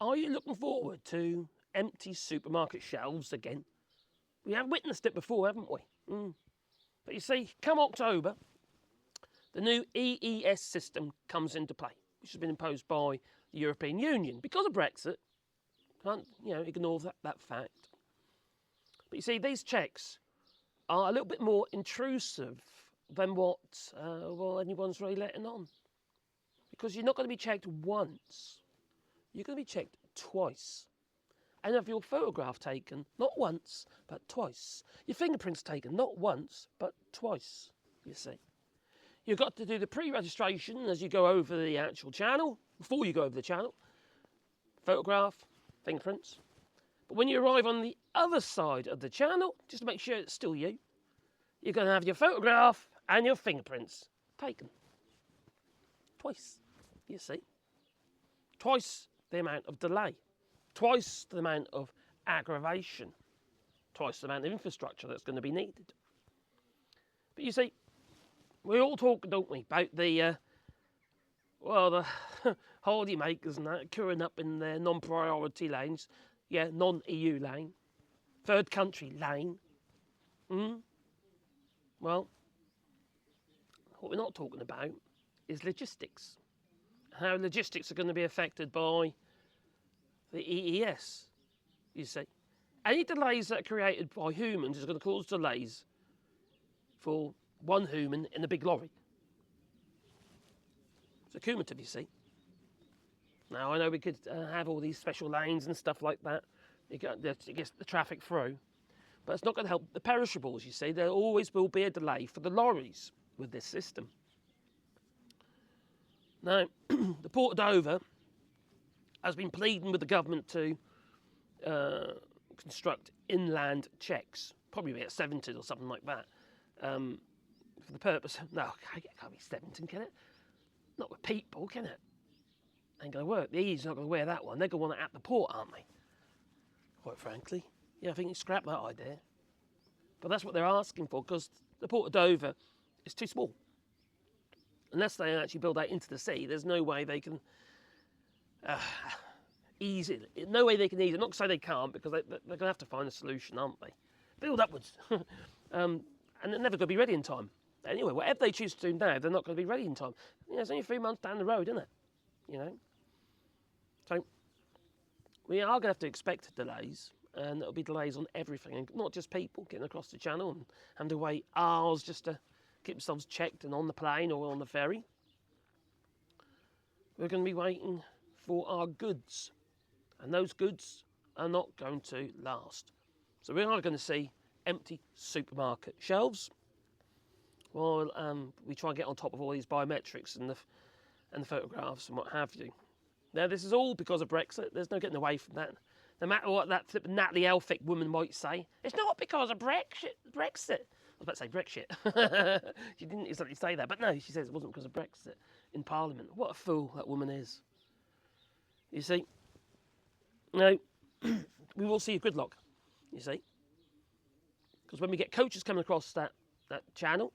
Are you looking forward to empty supermarket shelves again? We have witnessed it before, haven't we? But you see, come October, the new EES system comes into play, which has been imposed by the European Union because of Brexit. Can't ignore that fact. But you see, these checks are a little bit more intrusive than what anyone's really letting on, because you're not going to be checked once. You're going to be checked twice. And have your photograph taken, not once, but twice. Your fingerprints taken, not once, but twice, you see. You've got to do the pre-registration as you go over the actual channel, before you go over the channel. Photograph, fingerprints. But when you arrive on the other side of the channel, just to make sure it's still you, you're going to have your photograph and your fingerprints taken. Twice, you see. Twice the amount of delay. Twice the amount of aggravation. Twice the amount of infrastructure that's going to be needed. But you see, we all talk, don't we, about the holiday makers and that queuing up in their non-priority lanes. Yeah, non-EU lane. Third country lane. Well, what we're not talking about is logistics. How logistics are going to be affected by the EES, you see. Any delays that are created by humans is going to cause delays for one human in a big lorry. It's cumulative, you see. Now, I know we could have all these special lanes and stuff like that. It gets the traffic through. But it's not going to help the perishables, you see. There always will be a delay for the lorries with this system. Now, the Port of Dover has been pleading with the government to construct inland checks, probably at 70 or something like that, for the purpose. No, it can't be 70, can it? Not with people, can it? Ain't going to work. The EE's not going to wear that one. They're going to want it at the port, aren't they? Quite frankly. Yeah, I think you scrap that idea. But that's what they're asking for, because the Port of Dover is too small. Unless they actually build out into the sea, there's no way they can ease it. No way they can ease it. Not to say they can't, because they're going to have to find a solution, aren't they? Build upwards. And they're never going to be ready in time. Anyway, whatever they choose to do now, they're not going to be ready in time. It's only 3 months down the road, isn't it? So we are going to have to expect delays, and it'll be delays on everything, and not just people getting across the channel and having to wait hours just to get themselves checked and on the plane or on the ferry. We're going to be waiting for our goods, and those goods are not going to last. So we are going to see empty supermarket shelves while we try and get on top of all these biometrics and the photographs and what have you. Now, this is all because of Brexit. There's no getting away from that. No matter what that Natalie Elphicke woman might say, it's not because of Brexit. I was about to say Brexit. She didn't exactly say that, but no, she says it wasn't because of Brexit in Parliament. What a fool that woman is. You see? No, we will see a gridlock, you see? Because when we get coaches coming across that channel,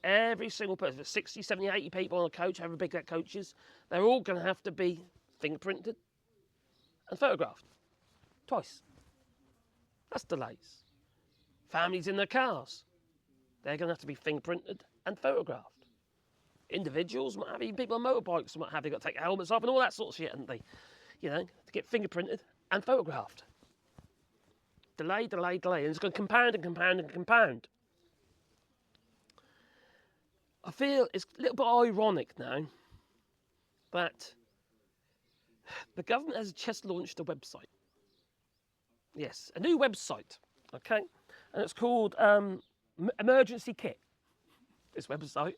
every single person, 60, 70, 80 people on a coach, however big that coach is, they're all going to have to be fingerprinted and photographed twice. That's delays. Families in their cars, they're going to have to be fingerprinted and photographed. Individuals, what have you, people on motorbikes and what have you, got to take their helmets off and all that sort of shit, haven't they? To get fingerprinted and photographed. Delay, delay, delay, and it's going to compound and compound and compound. I feel it's a little bit ironic now that the government has just launched a website. Yes, a new website, okay? And it's called Emergency Kit, this website.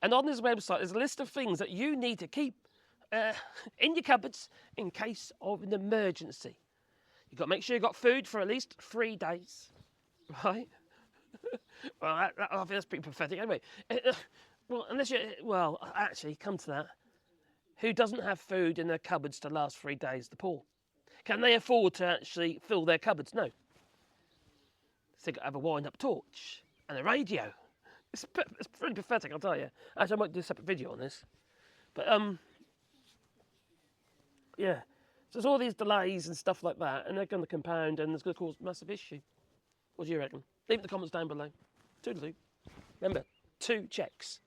And on this website, there's a list of things that you need to keep in your cupboards in case of an emergency. You've got to make sure you've got food for at least 3 days, right? Well, I think that's pretty pathetic anyway. Actually, come to that. Who doesn't have food in their cupboards to last 3 days? The poor. Can they afford to actually fill their cupboards? No. So they've got to have a wind-up torch and a radio. It's pretty pathetic, I'll tell you. Actually, I might do a separate video on this. But, yeah. So there's all these delays and stuff like that, and they're going to compound, and it's going to cause massive issue. What do you reckon? Leave it in the comments down below. Toodaloo. Remember, 2 checks.